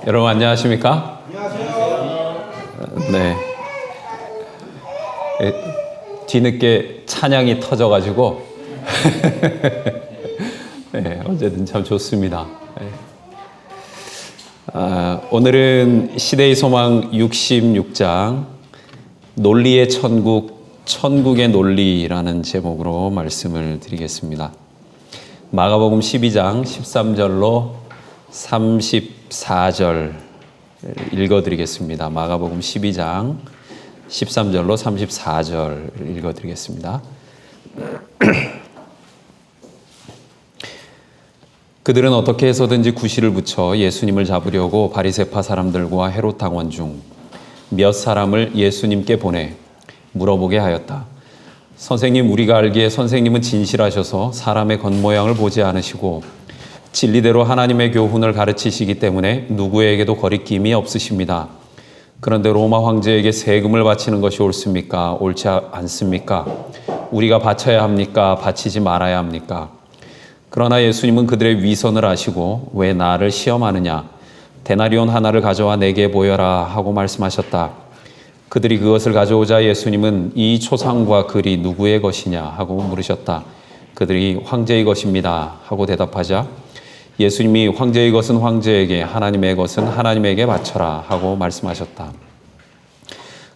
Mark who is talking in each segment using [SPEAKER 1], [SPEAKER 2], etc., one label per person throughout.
[SPEAKER 1] 여러분 안녕하십니까?
[SPEAKER 2] 안녕하세요.
[SPEAKER 1] 네. 뒤늦게 찬양이 터져가지고 네, 어제는 참 좋습니다. 네. 오늘은 시대의 소망 66장 논리의 천국, 천국의 논리라는 제목으로 말씀을 드리겠습니다. 마가복음 12장 13절로 34절 읽어드리겠습니다. 마가복음 12장 13절로 34절 읽어드리겠습니다. 그들은 어떻게 해서든지 구실을 붙여 예수님을 잡으려고 바리새파 사람들과 헤롯 당원 중 몇 사람을 예수님께 보내 물어보게 하였다. 선생님, 우리가 알기에 선생님은 진실하셔서 사람의 겉모양을 보지 않으시고 진리대로 하나님의 교훈을 가르치시기 때문에 누구에게도 거리낌이 없으십니다. 그런데 로마 황제에게 세금을 바치는 것이 옳습니까? 옳지 않습니까? 우리가 바쳐야 합니까? 바치지 말아야 합니까? 그러나 예수님은 그들의 위선을 아시고 왜 나를 시험하느냐? 데나리온 하나를 가져와 내게 보여라 하고 말씀하셨다. 그들이 그것을 가져오자 예수님은 이 초상과 글이 누구의 것이냐 하고 물으셨다. 그들이 황제의 것입니다 하고 대답하자 예수님이 황제의 것은 황제에게, 하나님의 것은 하나님에게 바쳐라 하고 말씀하셨다.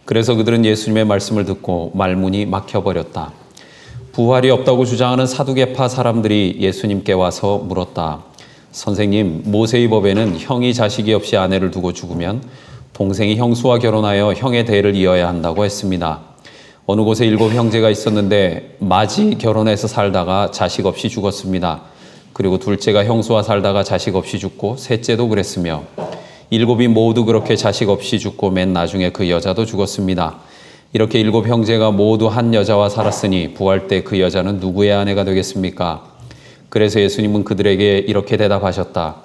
[SPEAKER 1] 그래서 그들은 예수님의 말씀을 듣고 말문이 막혀버렸다. 부활이 없다고 주장하는 사두개파 사람들이 예수님께 와서 물었다. 선생님, 모세의 법에는 형이 자식이 없이 아내를 두고 죽으면 동생이 형수와 결혼하여 형의 대를 이어야 한다고 했습니다. 어느 곳에 7 형제가 있었는데 맏이 결혼해서 살다가 자식 없이 죽었습니다. 그리고 둘째가 형수와 살다가 자식 없이 죽고 셋째도 그랬으며 7이 모두 그렇게 자식 없이 죽고 맨 나중에 그 여자도 죽었습니다. 이렇게 7 형제가 모두 한 여자와 살았으니 부활 때 그 여자는 누구의 아내가 되겠습니까? 그래서 예수님은 그들에게 이렇게 대답하셨다.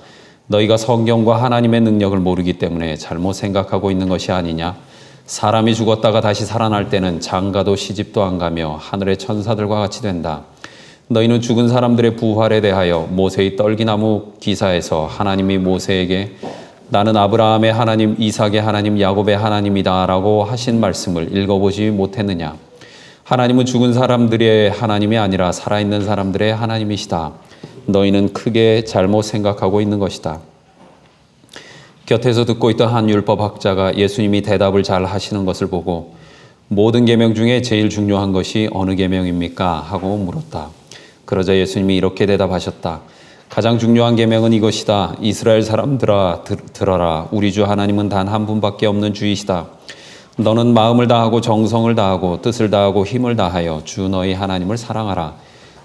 [SPEAKER 1] 너희가 성경과 하나님의 능력을 모르기 때문에 잘못 생각하고 있는 것이 아니냐? 사람이 죽었다가 다시 살아날 때는 장가도 시집도 안 가며 하늘의 천사들과 같이 된다. 너희는 죽은 사람들의 부활에 대하여 모세의 떨기나무 기사에서 하나님이 모세에게 나는 아브라함의 하나님, 이삭의 하나님, 야곱의 하나님이다 라고 하신 말씀을 읽어보지 못했느냐? 하나님은 죽은 사람들의 하나님이 아니라 살아있는 사람들의 하나님이시다. 너희는 크게 잘못 생각하고 있는 것이다. 곁에서 듣고 있던 한 율법학자가 예수님이 대답을 잘 하시는 것을 보고 모든 계명 중에 제일 중요한 것이 어느 계명입니까? 하고 물었다. 그러자 예수님이 이렇게 대답하셨다. 가장 중요한 계명은 이것이다. 이스라엘 사람들아 들어라. 우리 주 하나님은 단 한 분밖에 없는 주이시다. 너는 마음을 다하고 정성을 다하고 뜻을 다하고 힘을 다하여 주 너희 하나님을 사랑하라.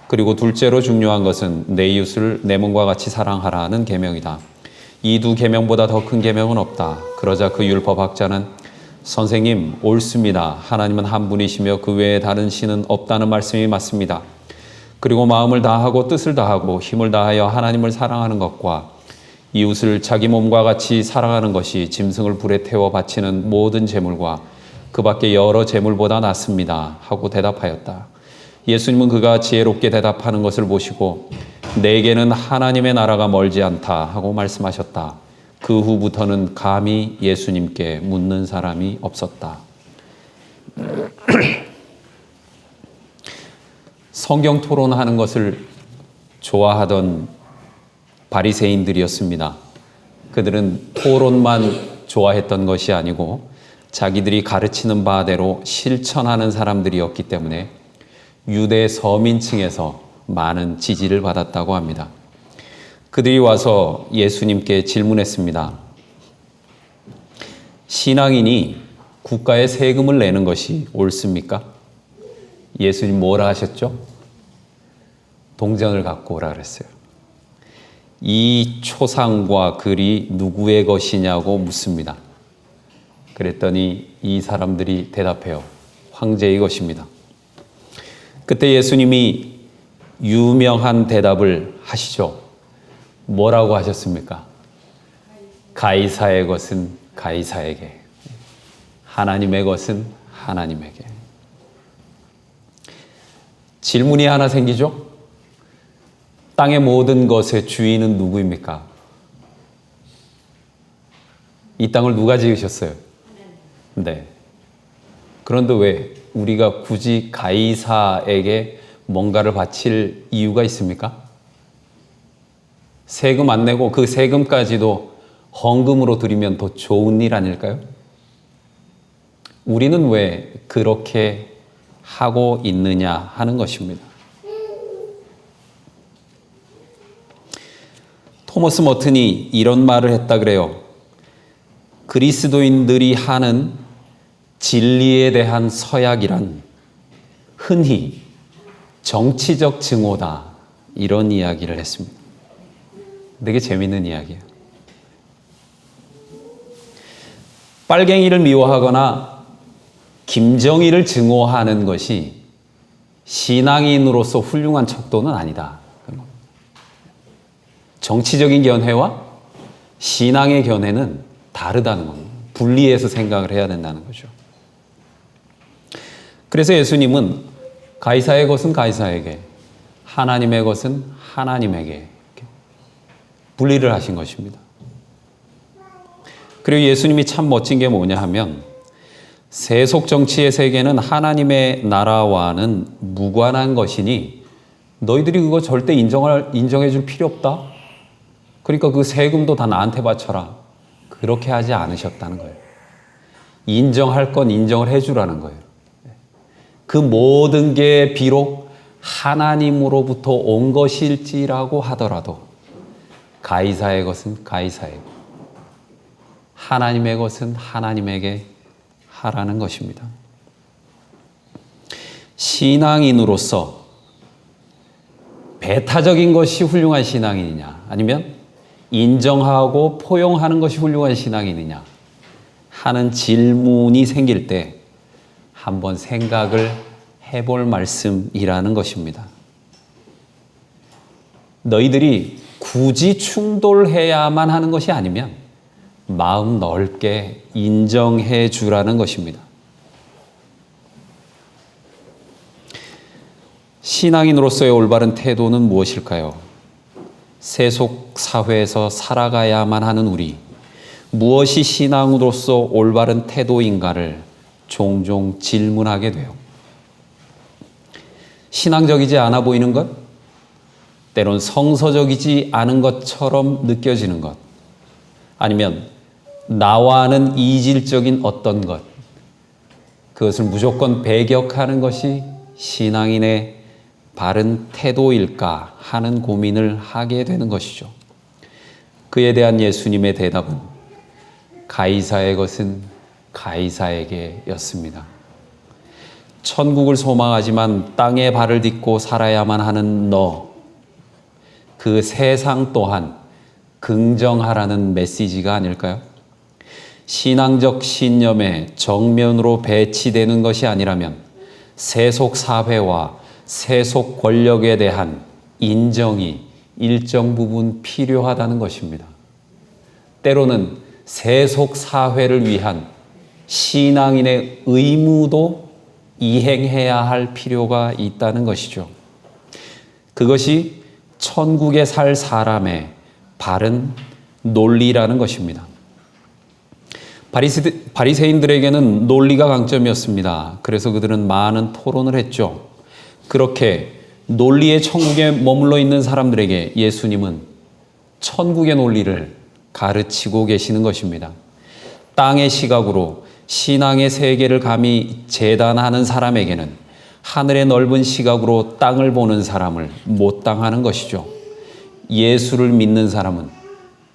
[SPEAKER 1] 그리고 둘째로 중요한 것은 내 이웃을 내 몸과 같이 사랑하라는 계명이다. 이 두 계명보다 더 큰 계명은 없다. 그러자 그 율법학자는 선생님, 옳습니다. 하나님은 한 분이시며 그 외에 다른 신은 없다는 말씀이 맞습니다. 그리고 마음을 다하고 뜻을 다하고 힘을 다하여 하나님을 사랑하는 것과 이웃을 자기 몸과 같이 사랑하는 것이 짐승을 불에 태워 바치는 모든 제물과 그 밖에 여러 제물보다 낫습니다. 하고 대답하였다. 예수님은 그가 지혜롭게 대답하는 것을 보시고 내게는 하나님의 나라가 멀지 않다 하고 말씀하셨다. 그 후부터는 감히 예수님께 묻는 사람이 없었다. 성경 토론하는 것을 좋아하던 바리새인들이었습니다. 그들은 토론만 좋아했던 것이 아니고 자기들이 가르치는 바대로 실천하는 사람들이었기 때문에 유대 서민층에서 많은 지지를 받았다고 합니다. 그들이 와서 예수님께 질문했습니다. 신앙인이 국가에 세금을 내는 것이 옳습니까? 예수님 뭐라 하셨죠? 동전을 갖고 오라 그랬어요. 이 초상과 글이 누구의 것이냐고 묻습니다. 그랬더니 이 사람들이 대답해요. 황제의 것입니다. 그때 예수님이 유명한 대답을 하시죠. 뭐라고 하셨습니까? 가이사의 것은 가이사에게, 하나님의 것은 하나님에게. 질문이 하나 생기죠? 땅의 모든 것의 주인은 누구입니까? 이 땅을 누가 지으셨어요? 네. 그런데 왜 우리가 굳이 가이사에게 뭔가를 바칠 이유가 있습니까? 세금 안 내고 그 세금까지도 헌금으로 드리면 더 좋은 일 아닐까요? 우리는 왜 그렇게 하고 있느냐 하는 것입니다. 토머스 머튼이 이런 말을 했다 그래요. 그리스도인들이 하는 진리에 대한 서약이란 흔히 정치적 증오다. 이런 이야기를 했습니다. 되게 재밌는 이야기예요. 빨갱이를 미워하거나 김정일을 증오하는 것이 신앙인으로서 훌륭한 척도는 아니다. 정치적인 견해와 신앙의 견해는 다르다는 겁니다. 분리해서 생각을 해야 된다는 거죠. 그래서 예수님은 가이사의 것은 가이사에게, 하나님의 것은 하나님에게 분리를 하신 것입니다. 그리고 예수님이 참 멋진 게 뭐냐 하면 세속 정치의 세계는 하나님의 나라와는 무관한 것이니 너희들이 그거 절대 인정해 줄 필요 없다. 그러니까 그 세금도 다 나한테 바쳐라. 그렇게 하지 않으셨다는 거예요. 인정할 건 인정을 해주라는 거예요. 그 모든 게 비록 하나님으로부터 온 것일지라고 하더라도 가이사의 것은 가이사에게, 하나님의 것은 하나님에게 하라는 것입니다. 신앙인으로서 배타적인 것이 훌륭한 신앙인이냐, 아니면 인정하고 포용하는 것이 훌륭한 신앙인이냐 하는 질문이 생길 때 한번 생각을 해볼 말씀이라는 것입니다. 너희들이 굳이 충돌해야만 하는 것이 아니면 마음 넓게 인정해 주라는 것입니다. 신앙인으로서의 올바른 태도는 무엇일까요? 세속 사회에서 살아가야만 하는 우리, 무엇이 신앙으로서 올바른 태도인가를 종종 질문하게 돼요. 신앙적이지 않아 보이는 것, 때론 성서적이지 않은 것처럼 느껴지는 것, 아니면 나와는 이질적인 어떤 것, 그것을 무조건 배격하는 것이 신앙인의 바른 태도일까 하는 고민을 하게 되는 것이죠. 그에 대한 예수님의 대답은 가이사의 것은 가이사에게였습니다. 천국을 소망하지만 땅에 발을 딛고 살아야만 하는 너, 그 세상 또한 긍정하라는 메시지가 아닐까요? 신앙적 신념에 정면으로 배치되는 것이 아니라면 세속 사회와 세속 권력에 대한 인정이 일정 부분 필요하다는 것입니다. 때로는 세속 사회를 위한 신앙인의 의무도 이행해야 할 필요가 있다는 것이죠. 그것이 천국에 살 사람의 바른 논리라는 것입니다. 바리새인들에게는 논리가 강점이었습니다. 그래서 그들은 많은 토론을 했죠. 그렇게 논리의 천국에 머물러 있는 사람들에게 예수님은 천국의 논리를 가르치고 계시는 것입니다. 땅의 시각으로 신앙의 세계를 감히 재단하는 사람에게는 하늘의 넓은 시각으로 땅을 보는 사람을 못 당하는 것이죠. 예수를 믿는 사람은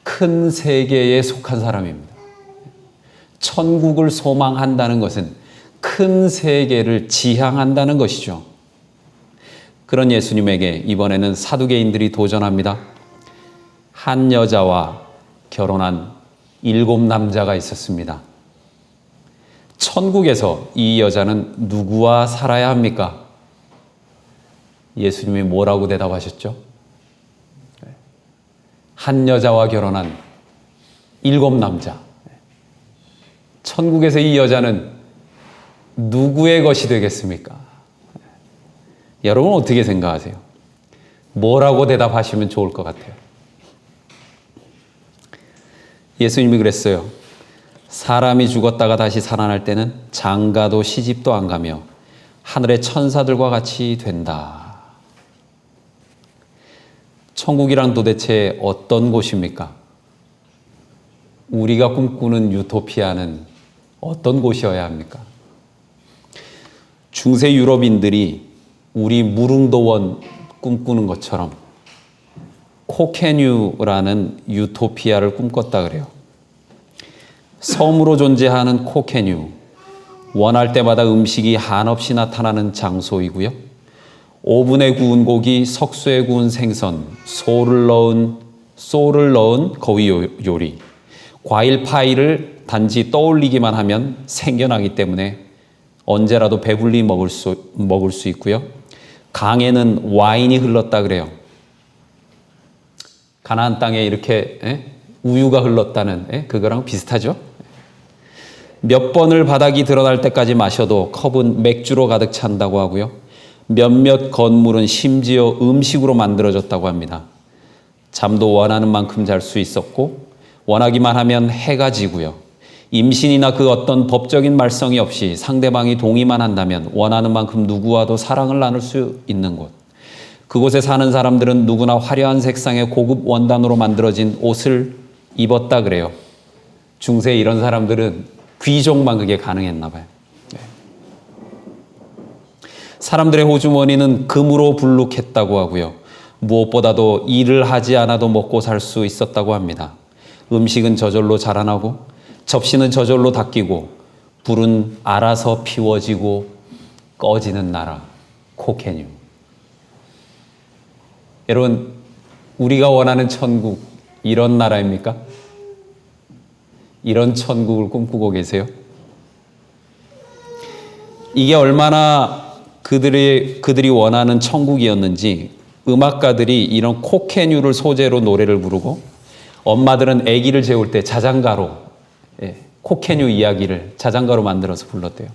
[SPEAKER 1] 큰 세계에 속한 사람입니다. 천국을 소망한다는 것은 큰 세계를 지향한다는 것이죠. 그런 예수님에게 이번에는 사두개인들이 도전합니다. 한 여자와 결혼한 7 남자가 있었습니다. 천국에서 이 여자는 누구와 살아야 합니까? 예수님이 뭐라고 대답하셨죠? 한 여자와 결혼한 7 남자. 천국에서 이 여자는 누구의 것이 되겠습니까? 여러분 어떻게 생각하세요? 뭐라고 대답하시면 좋을 것 같아요? 예수님이 그랬어요. 사람이 죽었다가 다시 살아날 때는 장가도 시집도 안 가며 하늘의 천사들과 같이 된다. 천국이란 도대체 어떤 곳입니까? 우리가 꿈꾸는 유토피아는 어떤 곳이어야 합니까? 중세 유럽인들이 우리 무릉도원 꿈꾸는 것처럼 코케뉴라는 유토피아를 꿈꿨다 그래요. 섬으로 존재하는 코케뉴, 원할 때마다 음식이 한없이 나타나는 장소이고요. 오븐에 구운 고기, 석쇠에 구운 생선, 소를 넣은 거위 요리, 과일 파이를 단지 떠올리기만 하면 생겨나기 때문에 언제라도 배불리 먹을 수 있고요. 강에는 와인이 흘렀다 그래요. 가나안 땅에 이렇게 우유가 흘렀다는 그거랑 비슷하죠. 몇 번을 바닥이 드러날 때까지 마셔도 컵은 맥주로 가득 찬다고 하고요. 몇몇 건물은 심지어 음식으로 만들어졌다고 합니다. 잠도 원하는 만큼 잘 수 있었고 원하기만 하면 해가 지고요. 임신이나 그 어떤 법적인 말썽이 없이 상대방이 동의만 한다면 원하는 만큼 누구와도 사랑을 나눌 수 있는 곳. 그곳에 사는 사람들은 누구나 화려한 색상의 고급 원단으로 만들어진 옷을 입었다 그래요. 중세 이런 사람들은 귀족만 그게 가능했나 봐요. 사람들의 호주머니는 금으로 불룩했다고 하고요. 무엇보다도 일을 하지 않아도 먹고 살 수 있었다고 합니다. 음식은 저절로 자라나고 접시는 저절로 닦이고 불은 알아서 피워지고 꺼지는 나라 코케뉴. 여러분, 우리가 원하는 천국 이런 나라입니까? 이런 천국을 꿈꾸고 계세요? 이게 얼마나 그들이 원하는 천국이었는지 음악가들이 이런 코케뉴를 소재로 노래를 부르고 엄마들은 아기를 재울 때 자장가로 코케뉴 이야기를 자장가로 만들어서 불렀대요.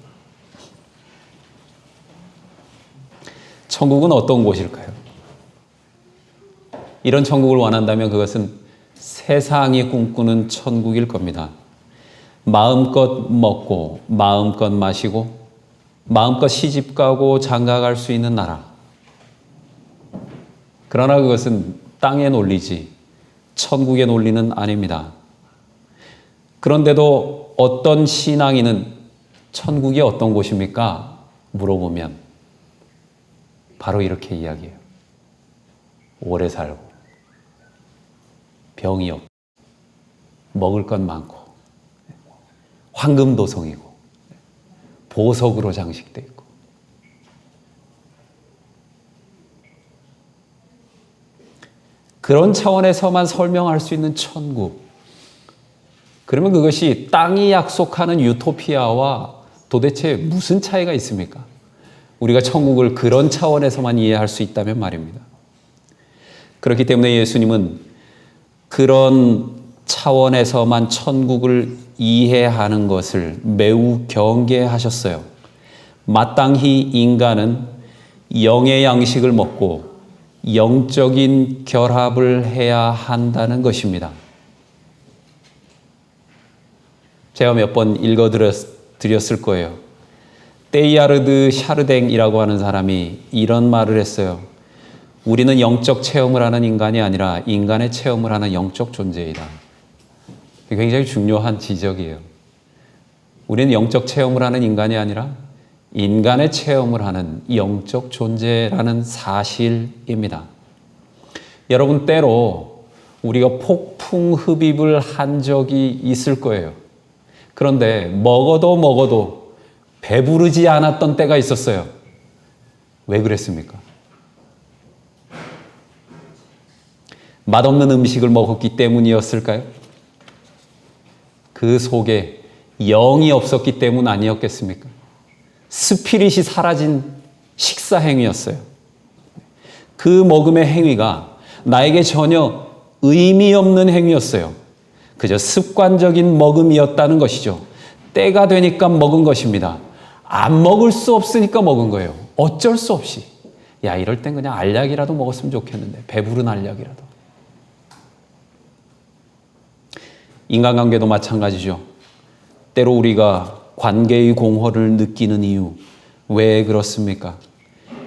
[SPEAKER 1] 천국은 어떤 곳일까요? 이런 천국을 원한다면 그것은 세상이 꿈꾸는 천국일 겁니다. 마음껏 먹고 마음껏 마시고 마음껏 시집가고 장가갈 수 있는 나라. 그러나 그것은 땅의 논리지 천국의 논리는 아닙니다. 그런데도 어떤 신앙인은 천국이 어떤 곳입니까? 물어보면 바로 이렇게 이야기해요. 오래 살고 병이 없고 먹을 것 많고 황금도성이고 보석으로 장식되어 있고 그런 차원에서만 설명할 수 있는 천국. 그러면 그것이 땅이 약속하는 유토피아와 도대체 무슨 차이가 있습니까? 우리가 천국을 그런 차원에서만 이해할 수 있다면 말입니다. 그렇기 때문에 예수님은 그런 차원에서만 천국을 이해하는 것을 매우 경계하셨어요. 마땅히 인간은 영의 양식을 먹고 영적인 결합을 해야 한다는 것입니다. 제가 몇 번 읽어드렸을 거예요. 테이야르드 샤르댕이라고 하는 사람이 이런 말을 했어요. 우리는 영적 체험을 하는 인간이 아니라 인간의 체험을 하는 영적 존재이다. 굉장히 중요한 지적이에요. 우리는 영적 체험을 하는 인간이 아니라 인간의 체험을 하는 영적 존재라는 사실입니다. 여러분, 때로 우리가 폭풍 흡입을 한 적이 있을 거예요. 그런데 먹어도 배부르지 않았던 때가 있었어요. 왜 그랬습니까? 맛없는 음식을 먹었기 때문이었을까요? 그 속에 영이 없었기 때문 아니었겠습니까? 스피릿이 사라진 식사 행위였어요. 그 먹음의 행위가 나에게 전혀 의미 없는 행위였어요. 그저 습관적인 먹음이었다는 것이죠. 때가 되니까 먹은 것입니다. 안 먹을 수 없으니까 먹은 거예요. 어쩔 수 없이. 야, 이럴 땐 그냥 알약이라도 먹었으면 좋겠는데. 배부른 알약이라도. 인간관계도 마찬가지죠. 때로 우리가 관계의 공허를 느끼는 이유, 왜 그렇습니까?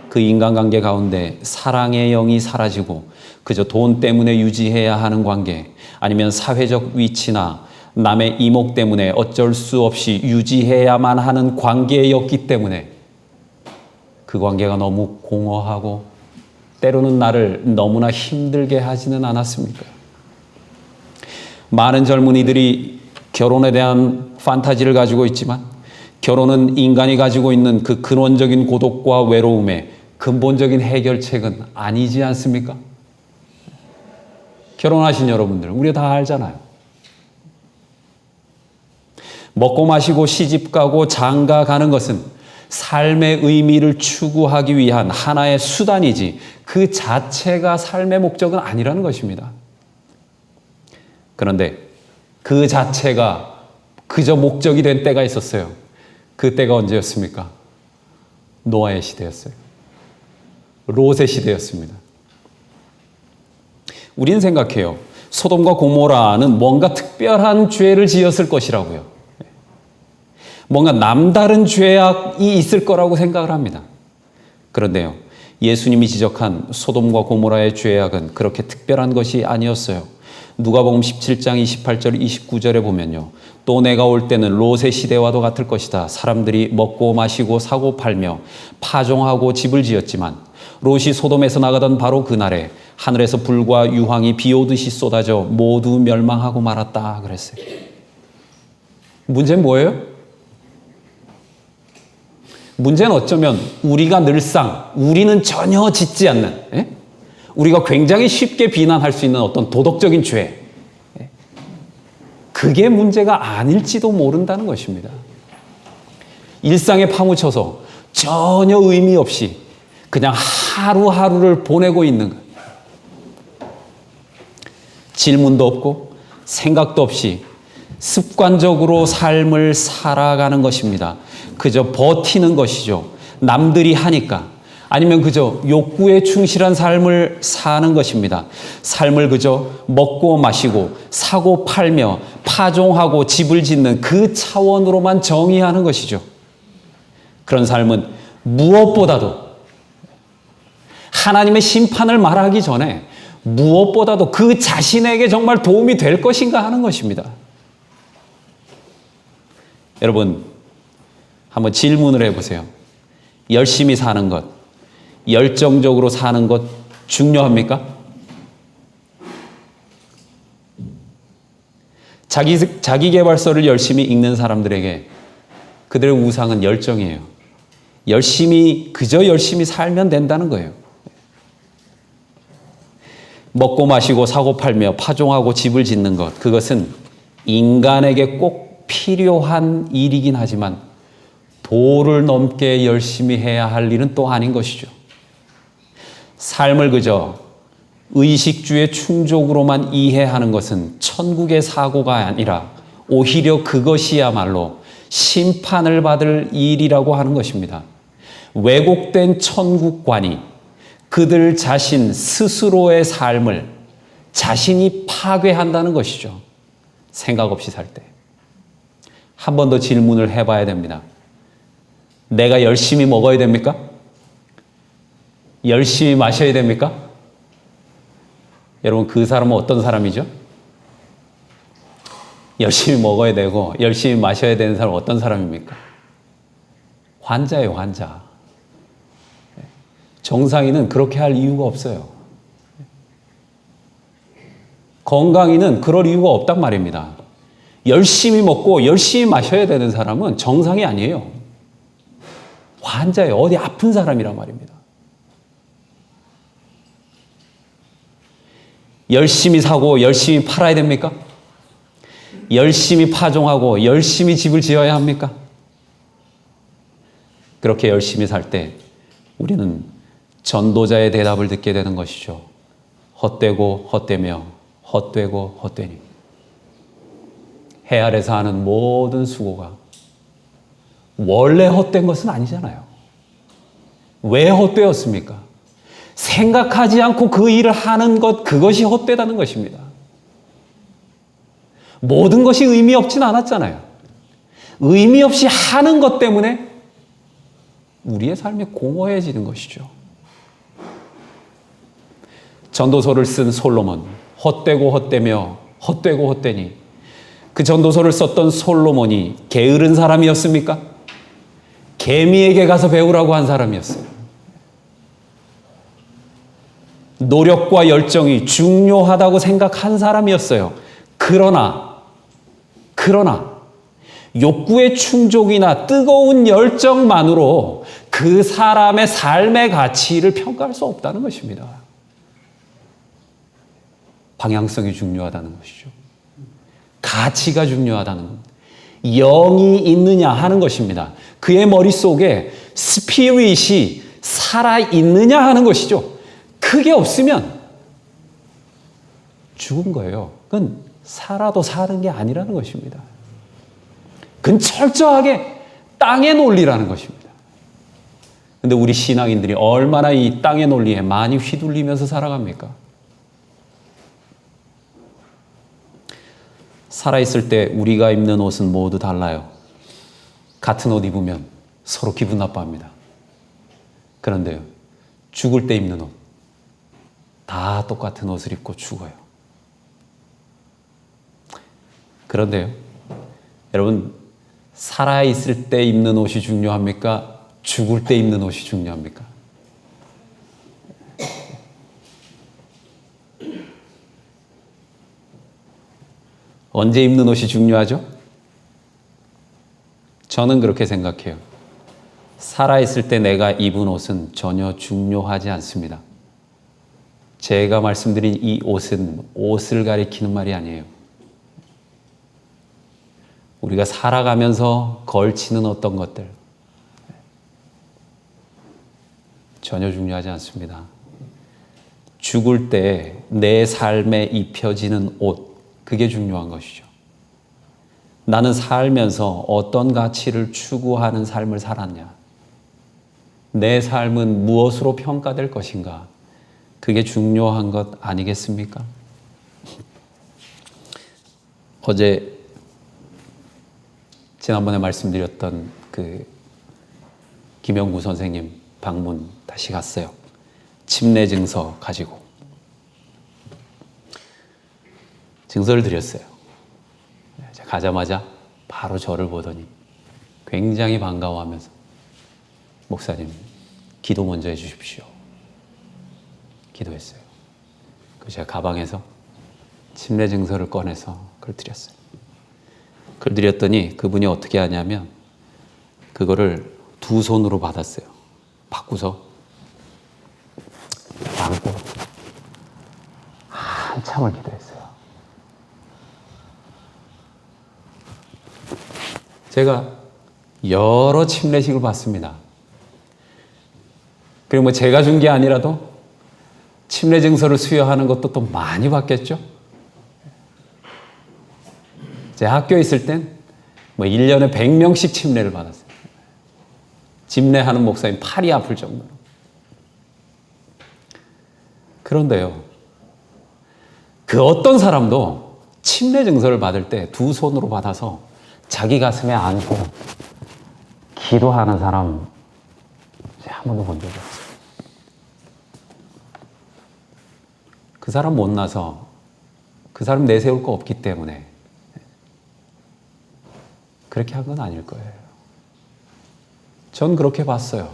[SPEAKER 1] 그 인간관계 가운데 사랑의 영이 사라지고 그저 돈 때문에 유지해야 하는 관계, 아니면 사회적 위치나 남의 이목 때문에 어쩔 수 없이 유지해야만 하는 관계였기 때문에 그 관계가 너무 공허하고 때로는 나를 너무나 힘들게 하지는 않았습니까? 많은 젊은이들이 결혼에 대한 판타지를 가지고 있지만 결혼은 인간이 가지고 있는 그 근원적인 고독과 외로움의 근본적인 해결책은 아니지 않습니까? 결혼하신 여러분들, 우리가 다 알잖아요. 먹고 마시고 시집 가고 장가 가는 것은 삶의 의미를 추구하기 위한 하나의 수단이지 그 자체가 삶의 목적은 아니라는 것입니다. 그런데 그 자체가 그저 목적이 된 때가 있었어요. 그 때가 언제였습니까? 노아의 시대였어요. 롯의 시대였습니다. 우리는 생각해요. 소돔과 고모라는 뭔가 특별한 죄를 지었을 것이라고요. 뭔가 남다른 죄악이 있을 거라고 생각을 합니다. 그런데요, 예수님이 지적한 소돔과 고모라의 죄악은 그렇게 특별한 것이 아니었어요. 누가복음 17장 28절 29절에 보면요, 또 내가 올 때는 롯의 시대와도 같을 것이다. 사람들이 먹고 마시고 사고 팔며 파종하고 집을 지었지만 롯이 소돔에서 나가던 바로 그날에 하늘에서 불과 유황이 비 오듯이 쏟아져 모두 멸망하고 말았다 그랬어요. 문제는 뭐예요? 문제는 어쩌면 우리가 늘상, 우리는 전혀 짓지 않는, 우리가 굉장히 쉽게 비난할 수 있는 어떤 도덕적인 죄, 그게 문제가 아닐지도 모른다는 것입니다. 일상에 파묻혀서 전혀 의미 없이 그냥 하루하루를 보내고 있는 것. 질문도 없고 생각도 없이 습관적으로 삶을 살아가는 것입니다. 그저 버티는 것이죠. 남들이 하니까. 아니면 그저 욕구에 충실한 삶을 사는 것입니다. 삶을 그저 먹고 마시고 사고 팔며 파종하고 집을 짓는 그 차원으로만 정의하는 것이죠. 그런 삶은 무엇보다도 하나님의 심판을 말하기 전에 무엇보다도 그 자신에게 정말 도움이 될 것인가 하는 것입니다. 여러분, 한번 질문을 해보세요. 열심히 사는 것, 열정적으로 사는 것 중요합니까? 자기계발서를 열심히 읽는 사람들에게 그들의 우상은 열정이에요. 그저 열심히 살면 된다는 거예요. 먹고 마시고 사고 팔며 파종하고 집을 짓는 것, 그것은 인간에게 꼭 필요한 일이긴 하지만 도를 넘게 열심히 해야 할 일은 또 아닌 것이죠. 삶을 그저 의식주의 충족으로만 이해하는 것은 천국의 사고가 아니라 오히려 그것이야말로 심판을 받을 일이라고 하는 것입니다. 왜곡된 천국관이 그들 자신 스스로의 삶을 자신이 파괴한다는 것이죠. 생각 없이 살 때. 한 번 더 질문을 해봐야 됩니다. 내가 열심히 먹어야 됩니까? 열심히 마셔야 됩니까? 여러분, 그 사람은 어떤 사람이죠? 열심히 먹어야 되고 열심히 마셔야 되는 사람은 어떤 사람입니까? 환자예요, 환자. 정상인은 그렇게 할 이유가 없어요. 건강인은 그럴 이유가 없단 말입니다. 열심히 먹고 열심히 마셔야 되는 사람은 정상이 아니에요. 환자예요. 어디 아픈 사람이란 말입니다. 열심히 사고 열심히 팔아야 됩니까? 열심히 파종하고 열심히 집을 지어야 합니까? 그렇게 열심히 살 때 우리는 전도자의 대답을 듣게 되는 것이죠. 헛되고 헛되며 헛되고 헛되니. 해 아래서 하는 모든 수고가 원래 헛된 것은 아니잖아요. 왜 헛되었습니까? 생각하지 않고 그 일을 하는 것, 그것이 헛되다는 것입니다. 모든 것이 의미 없진 않았잖아요. 의미 없이 하는 것 때문에 우리의 삶이 공허해지는 것이죠. 전도서를 쓴 솔로몬, 헛되고 헛되며 헛되고 헛되니, 그 전도서를 썼던 솔로몬이 게으른 사람이었습니까? 개미에게 가서 배우라고 한 사람이었어요. 노력과 열정이 중요하다고 생각한 사람이었어요. 그러나 욕구의 충족이나 뜨거운 열정만으로 그 사람의 삶의 가치를 평가할 수 없다는 것입니다. 방향성이 중요하다는 것이죠. 가치가 중요하다는 것. 영이 있느냐 하는 것입니다. 그의 머릿속에 스피릿이 살아있느냐 하는 것이죠. 그게 없으면 죽은 거예요. 그건 살아도 사는 게 아니라는 것입니다. 그건 철저하게 땅의 논리라는 것입니다. 근데 우리 신앙인들이 얼마나 이 땅의 논리에 많이 휘둘리면서 살아갑니까? 살아있을 때 우리가 입는 옷은 모두 달라요. 같은 옷 입으면 서로 기분 나빠합니다. 그런데요, 죽을 때 입는 옷, 다 똑같은 옷을 입고 죽어요. 그런데요, 여러분, 살아있을 때 입는 옷이 중요합니까? 죽을 때 입는 옷이 중요합니까? 언제 입는 옷이 중요하죠? 저는 그렇게 생각해요. 살아있을 때 내가 입은 옷은 전혀 중요하지 않습니다. 제가 말씀드린 이 옷은 옷을 가리키는 말이 아니에요. 우리가 살아가면서 걸치는 어떤 것들 전혀 중요하지 않습니다. 죽을 때 내 삶에 입혀지는 옷, 그게 중요한 것이죠. 나는 살면서 어떤 가치를 추구하는 삶을 살았냐? 내 삶은 무엇으로 평가될 것인가? 그게 중요한 것 아니겠습니까? 어제 지난번에 말씀드렸던 그 김영구 선생님 방문 다시 갔어요. 침례 증서 가지고 증서를 드렸어요. 가자마자 바로 저를 보더니 굉장히 반가워하면서 목사님, 기도 먼저 해주십시오. 기도했어요. 그래서 제가 가방에서 침례 증서를 꺼내서 그걸 드렸어요. 그걸 드렸더니 그분이 어떻게 하냐면 그거를 두 손으로 받았어요. 받고서 안고 한참을 기도했어요. 제가 여러 침례식을 받습니다. 그리고 뭐 제가 준 게 아니라도 침례 증서를 수여하는 것도 또 많이 받겠죠? 제가 학교에 있을 땐 뭐 1년에 100명씩 침례를 받았어요. 집례하는 목사님 팔이 아플 정도로. 그런데요, 그 어떤 사람도 침례 증서를 받을 때 두 손으로 받아서 자기 가슴에 안고 기도하는 사람 한 번도 본 적이 없어요. 그 사람 못나서 그 사람 내세울 거 없기 때문에 그렇게 한 건 아닐 거예요. 전 그렇게 봤어요.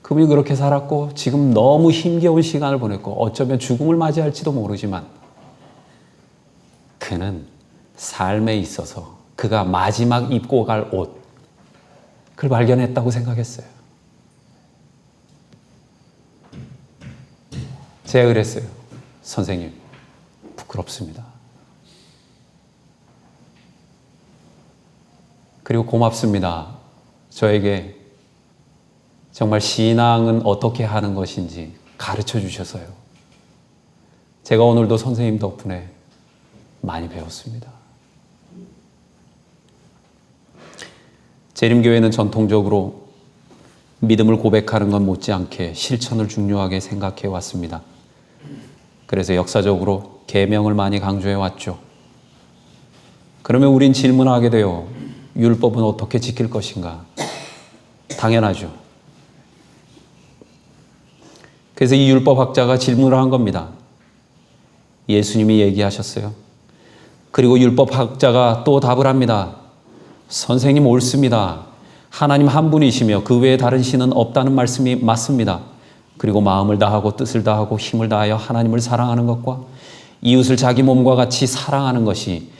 [SPEAKER 1] 그분이 그렇게 살았고 지금 너무 힘겨운 시간을 보냈고 어쩌면 죽음을 맞이할지도 모르지만 그는 삶에 있어서 그가 마지막 입고 갈 옷, 그걸 발견했다고 생각했어요. 제가 그랬어요. 선생님, 부끄럽습니다. 그리고 고맙습니다. 저에게 정말 신앙은 어떻게 하는 것인지 가르쳐 주셔서요. 제가 오늘도 선생님 덕분에 많이 배웠습니다. 재림교회는 전통적으로 믿음을 고백하는 것 못지않게 실천을 중요하게 생각해 왔습니다. 그래서 역사적으로 계명을 많이 강조해 왔죠. 그러면 우린 질문하게 돼요. 율법은 어떻게 지킬 것인가? 당연하죠. 그래서 이 율법학자가 질문을 한 겁니다. 예수님이 얘기하셨어요. 그리고 율법학자가 또 답을 합니다. 선생님 옳습니다. 하나님 한 분이시며 그 외에 다른 신은 없다는 말씀이 맞습니다. 그리고 마음을 다하고 뜻을 다하고 힘을 다하여 하나님을 사랑하는 것과 이웃을 자기 몸과 같이 사랑하는 것이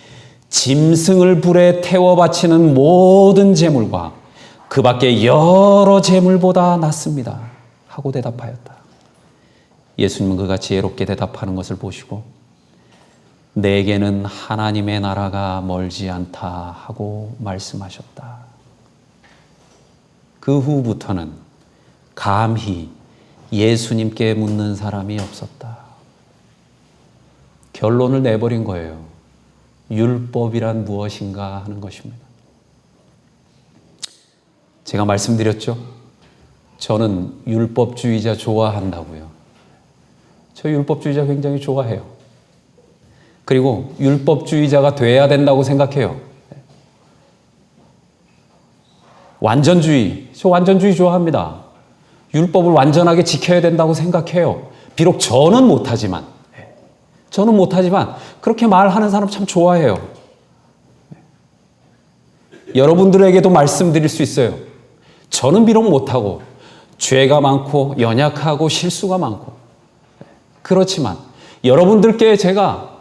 [SPEAKER 1] 짐승을 불에 태워 바치는 모든 제물과 그 밖에 여러 제물보다 낫습니다. 하고 대답하였다. 예수님은 그가 지혜롭게 대답하는 것을 보시고 내게는 하나님의 나라가 멀지 않다 하고 말씀하셨다. 그 후부터는 감히 예수님께 묻는 사람이 없었다. 결론을 내버린 거예요. 율법이란 무엇인가 하는 것입니다. 제가 말씀드렸죠? 저는 율법주의자 좋아한다고요. 저 율법주의자 굉장히 좋아해요. 그리고 율법주의자가 돼야 된다고 생각해요. 완전주의, 저 완전주의 좋아합니다. 율법을 완전하게 지켜야 된다고 생각해요. 비록 저는 못하지만 그렇게 말하는 사람 참 좋아해요. 여러분들에게도 말씀드릴 수 있어요. 저는 비록 못하고 죄가 많고 연약하고 실수가 많고 그렇지만 여러분들께 제가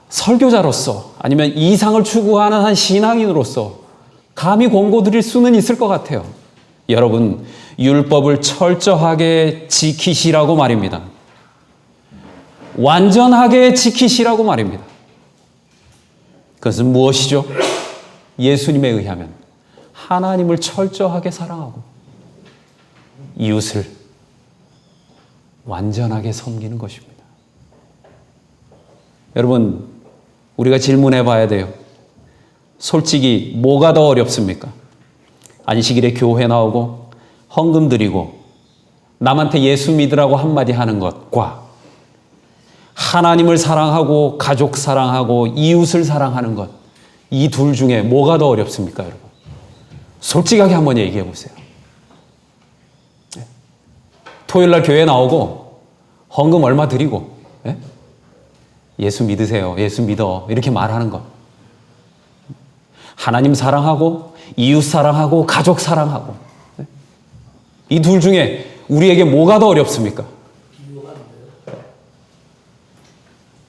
[SPEAKER 1] 설교자로서 아니면 이상을 추구하는 한 신앙인으로서 감히 권고드릴 수는 있을 것 같아요. 여러분, 율법을 철저하게 지키시라고 말입니다. 완전하게 지키시라고 말입니다. 그것은 무엇이죠? 예수님에 의하면 하나님을 철저하게 사랑하고 이웃을 완전하게 섬기는 것입니다. 여러분, 우리가 질문해 봐야 돼요. 솔직히 뭐가 더 어렵습니까? 안식일에 교회 나오고 헌금 드리고 남한테 예수 믿으라고 한마디 하는 것과 하나님을 사랑하고 가족 사랑하고 이웃을 사랑하는 것, 이 둘 중에 뭐가 더 어렵습니까, 여러분? 솔직하게 한번 얘기해 보세요. 토요일 날 교회 나오고 헌금 얼마 드리고 예수 믿으세요, 예수 믿어 이렇게 말하는 것, 하나님 사랑하고 이웃 사랑하고 가족 사랑하고 이 둘 중에 우리에게 뭐가 더 어렵습니까?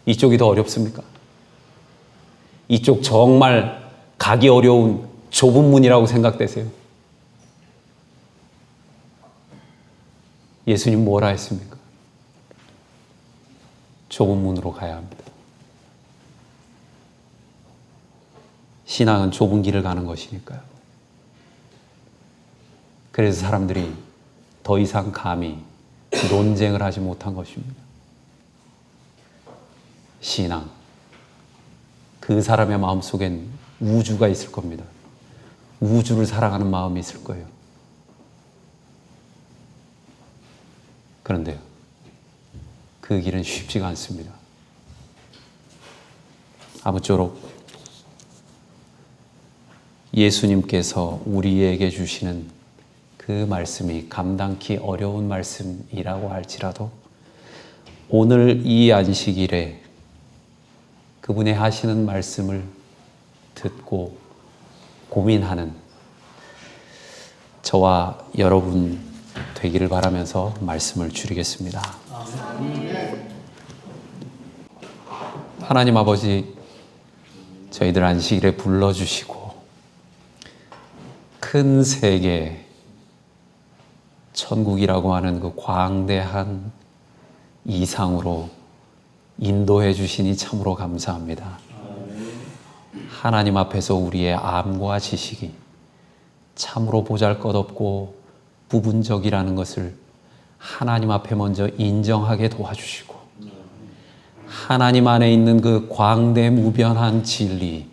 [SPEAKER 1] 이쪽이 더 어렵습니까? 이쪽 정말 가기 어려운 좁은 문이라고 생각되세요? 예수님 뭐라 했습니까? 좁은 문으로 가야 합니다. 신앙은 좁은 길을 가는 것이니까요. 그래서 사람들이 더 이상 감히 논쟁을 하지 못한 것입니다. 신앙, 그 사람의 마음속엔 우주가 있을 겁니다. 우주를 사랑하는 마음이 있을 거예요. 그런데요, 그 길은 쉽지가 않습니다. 아무쪼록 예수님께서 우리에게 주시는 그 말씀이 감당키 어려운 말씀이라고 할지라도 오늘 이 안식일에 그분의 하시는 말씀을 듣고 고민하는 저와 여러분 되기를 바라면서 말씀을 줄이겠습니다. 하나님 아버지, 저희들 안식일에 불러주시고 큰 세계, 천국이라고 하는 그 광대한 이상으로 인도해 주시니 참으로 감사합니다. 하나님 앞에서 우리의 암과 지식이 참으로 보잘것없고 부분적이라는 것을 하나님 앞에 먼저 인정하게 도와주시고 하나님 안에 있는 그 광대무변한 진리,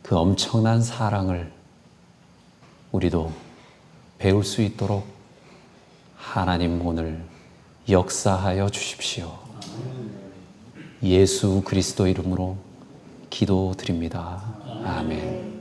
[SPEAKER 1] 그 엄청난 사랑을 우리도 배울 수 있도록 하나님 오늘 역사하여 주십시오. 예수 그리스도 이름으로 기도드립니다. 아멘.